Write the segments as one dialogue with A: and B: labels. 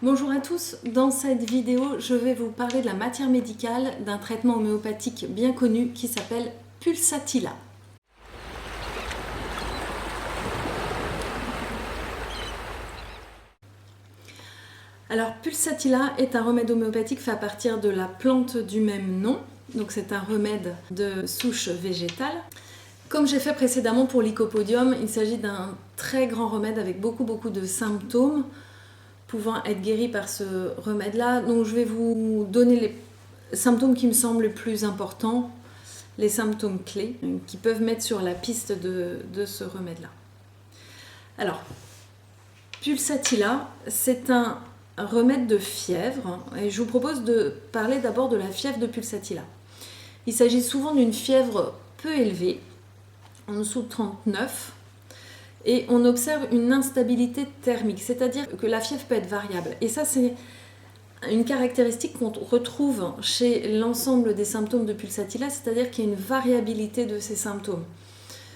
A: Bonjour à tous, dans cette vidéo je vais vous parler de la matière médicale d'un traitement homéopathique bien connu qui s'appelle Pulsatilla. Alors Pulsatilla est un remède homéopathique fait à partir de la plante du même nom, donc c'est un remède de souche végétale. Comme j'ai fait précédemment pour l'Lycopodium, il s'agit d'un très grand remède avec beaucoup de symptômes pouvant être guéris par ce remède-là. Donc je vais vous donner les symptômes qui me semblent les plus importants, les symptômes clés qui peuvent mettre sur la piste de ce remède-là. Alors, Pulsatilla, c'est un remède de fièvre et je vous propose de parler d'abord de la fièvre de Pulsatilla. Il s'agit souvent d'une fièvre peu élevée, en dessous de 39, et on observe une instabilité thermique, c'est-à-dire que la fièvre peut être variable. Et ça, c'est une caractéristique qu'on retrouve chez l'ensemble des symptômes de Pulsatilla, c'est-à-dire qu'il y a une variabilité de ces symptômes.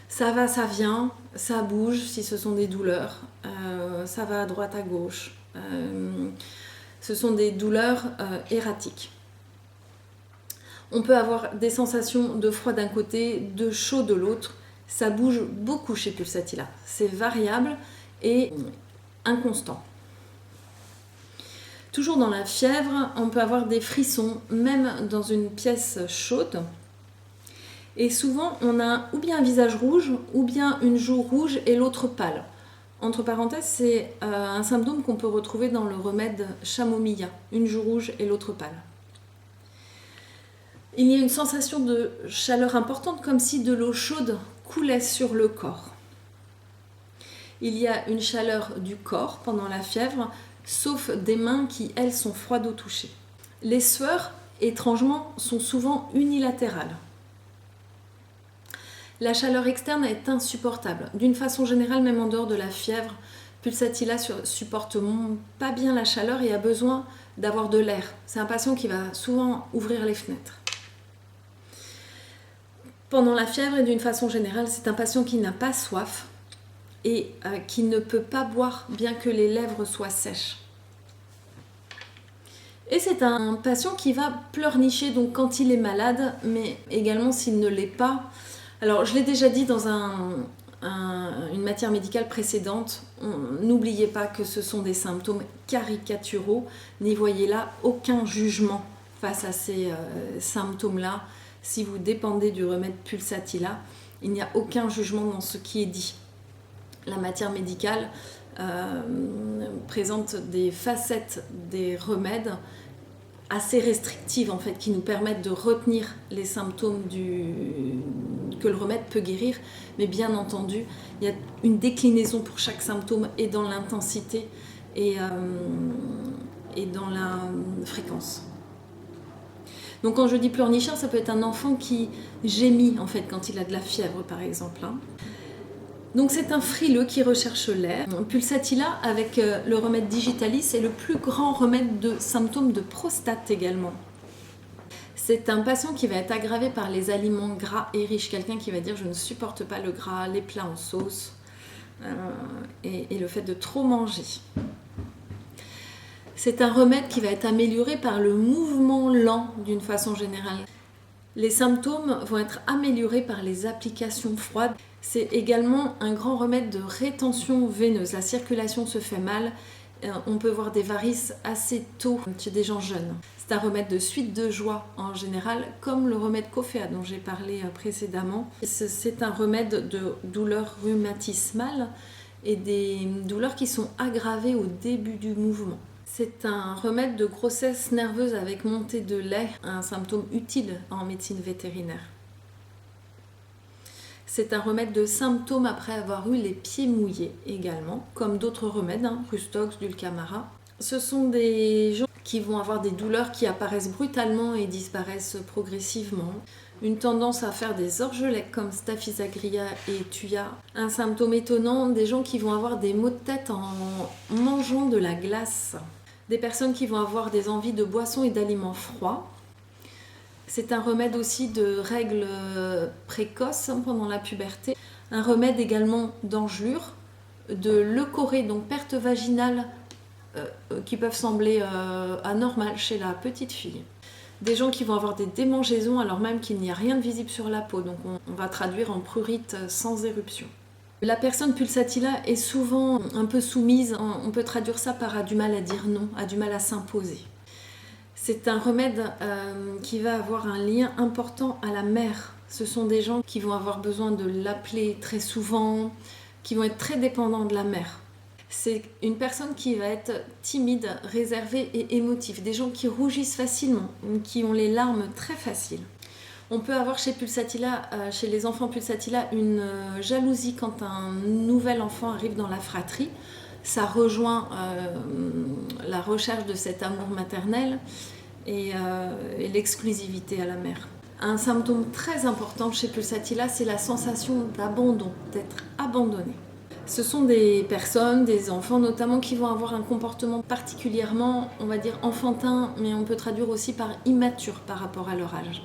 A: Ça va, ça vient, ça bouge si ce sont des douleurs, ça va à droite, à gauche. Ce sont des douleurs erratiques. On peut avoir des sensations de froid d'un côté, de chaud de l'autre. Ça bouge beaucoup chez Pulsatilla. C'est variable et inconstant. Toujours dans la fièvre, on peut avoir des frissons, même dans une pièce chaude. Et souvent, on a ou bien un visage rouge, ou bien une joue rouge et l'autre pâle. Entre parenthèses, c'est un symptôme qu'on peut retrouver dans le remède Chamomilla, une joue rouge et l'autre pâle. Il y a une sensation de chaleur importante, comme si de l'eau chaude coulait sur le corps. Il y a une chaleur du corps pendant la fièvre, sauf des mains qui, elles, sont froides au toucher. Les sueurs, étrangement, sont souvent unilatérales. La chaleur externe est insupportable. D'une façon générale, même en dehors de la fièvre, Pulsatilla supporte pas bien la chaleur et a besoin d'avoir de l'air. C'est un patient qui va souvent ouvrir les fenêtres. Pendant la fièvre et d'une façon générale, c'est un patient qui n'a pas soif et qui ne peut pas boire bien que les lèvres soient sèches. Et c'est un patient qui va pleurnicher donc quand il est malade, mais également s'il ne l'est pas. Alors je l'ai déjà dit dans une matière médicale précédente, n'oubliez pas que ce sont des symptômes caricaturaux, n'y voyez là aucun jugement face à ces symptômes-là. Si vous dépendez du remède Pulsatilla, il n'y a aucun jugement dans ce qui est dit. La matière médicale présente des facettes des remèdes assez restrictives en fait, qui nous permettent de retenir les symptômes que le remède peut guérir, mais bien entendu, il y a une déclinaison pour chaque symptôme et dans l'intensité et dans la fréquence. Donc quand je dis pleurnicheur, ça peut être un enfant qui gémit en fait quand il a de la fièvre par exemple. Donc c'est un frileux qui recherche l'air. Pulsatilla avec le remède Digitalis est le plus grand remède de symptômes de prostate également. C'est un patient qui va être aggravé par les aliments gras et riches, quelqu'un qui va dire je ne supporte pas le gras, les plats en sauce et le fait de trop manger. C'est un remède qui va être amélioré par le mouvement lent d'une façon générale. Les symptômes vont être améliorés par les applications froides. C'est également un grand remède de rétention veineuse. La circulation se fait mal. On peut voir des varices assez tôt chez des gens jeunes. C'est un remède de suite de joie en général, comme le remède Cofea dont j'ai parlé précédemment. C'est un remède de douleurs rhumatismales et des douleurs qui sont aggravées au début du mouvement. C'est un remède de grossesse nerveuse avec montée de lait, un symptôme utile en médecine vétérinaire. C'est un remède de symptômes après avoir eu les pieds mouillés également, comme d'autres remèdes, Rustox, Dulcamara. Ce sont des gens qui vont avoir des douleurs qui apparaissent brutalement et disparaissent progressivement. Une tendance à faire des orgelets comme Staphysagria et Thuya. Un symptôme étonnant, des gens qui vont avoir des maux de tête en mangeant de la glace. Des personnes qui vont avoir des envies de boissons et d'aliments froids. C'est un remède aussi de règles précoces pendant la puberté. Un remède également d'engelure, de leucorrhée, donc perte vaginale qui peuvent sembler anormales chez la petite fille. Des gens qui vont avoir des démangeaisons alors même qu'il n'y a rien de visible sur la peau, donc on va traduire en prurite sans éruption. La personne pulsatilla est souvent un peu soumise, on peut traduire ça par a du mal à dire non, a du mal à s'imposer. C'est un remède qui va avoir un lien important à la mère. Ce sont des gens qui vont avoir besoin de l'appeler très souvent, qui vont être très dépendants de la mère. C'est une personne qui va être timide, réservée et émotive. Des gens qui rougissent facilement, qui ont les larmes très faciles. On peut avoir chez les enfants pulsatilla, une jalousie quand un nouvel enfant arrive dans la fratrie. Ça rejoint la recherche de cet amour maternel et l'exclusivité à la mère. Un symptôme très important chez pulsatilla, c'est la sensation d'abandon, d'être abandonné. Ce sont des personnes, des enfants notamment, qui vont avoir un comportement particulièrement, on va dire, enfantin, mais on peut traduire aussi par immature par rapport à leur âge.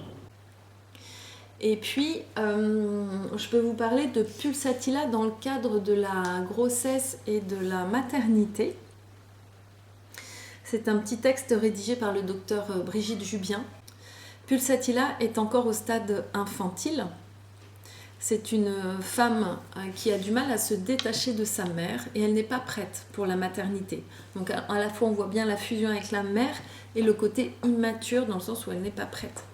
A: Et puis, je peux vous parler de pulsatilla dans le cadre de la grossesse et de la maternité. C'est un petit texte rédigé par le docteur Brigitte Jubien. Pulsatilla est encore au stade infantile. C'est une femme qui a du mal à se détacher de sa mère et elle n'est pas prête pour la maternité. Donc à la fois on voit bien la fusion avec la mère et le côté immature dans le sens où elle n'est pas prête.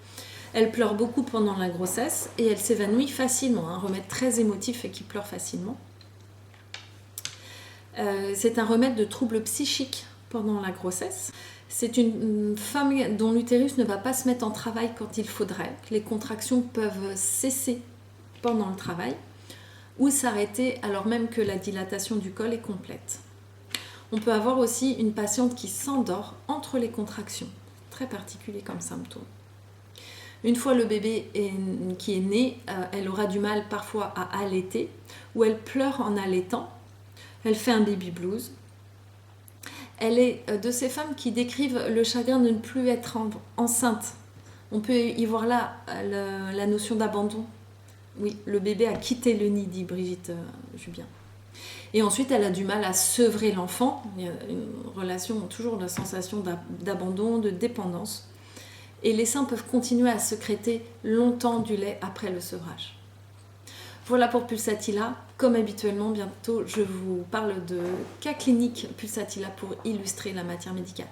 A: Elle pleure beaucoup pendant la grossesse et elle s'évanouit facilement, un remède très émotif et qui pleure facilement. C'est un remède de troubles psychiques pendant la grossesse. C'est une femme dont l'utérus ne va pas se mettre en travail quand il faudrait. Les contractions peuvent cesser pendant le travail ou s'arrêter alors même que la dilatation du col est complète. On peut avoir aussi une patiente qui s'endort entre les contractions. Très particulier comme symptôme. Une fois le bébé qui est né, elle aura du mal parfois à allaiter ou elle pleure en allaitant. Elle fait un baby blues. Elle est de ces femmes qui décrivent le chagrin de ne plus être enceinte. On peut y voir là la notion d'abandon. Oui, le bébé a quitté le nid, dit Brigitte Jubien. Et ensuite, elle a du mal à sevrer l'enfant. Il y a une relation, toujours de sensation d'abandon, de dépendance. Et les seins peuvent continuer à sécréter longtemps du lait après le sevrage. Voilà pour pulsatilla. Comme habituellement, bientôt, je vous parle de cas cliniques pulsatilla pour illustrer la matière médicale.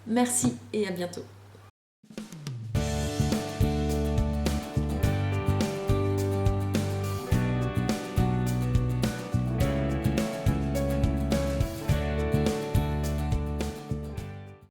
A: Merci et à bientôt.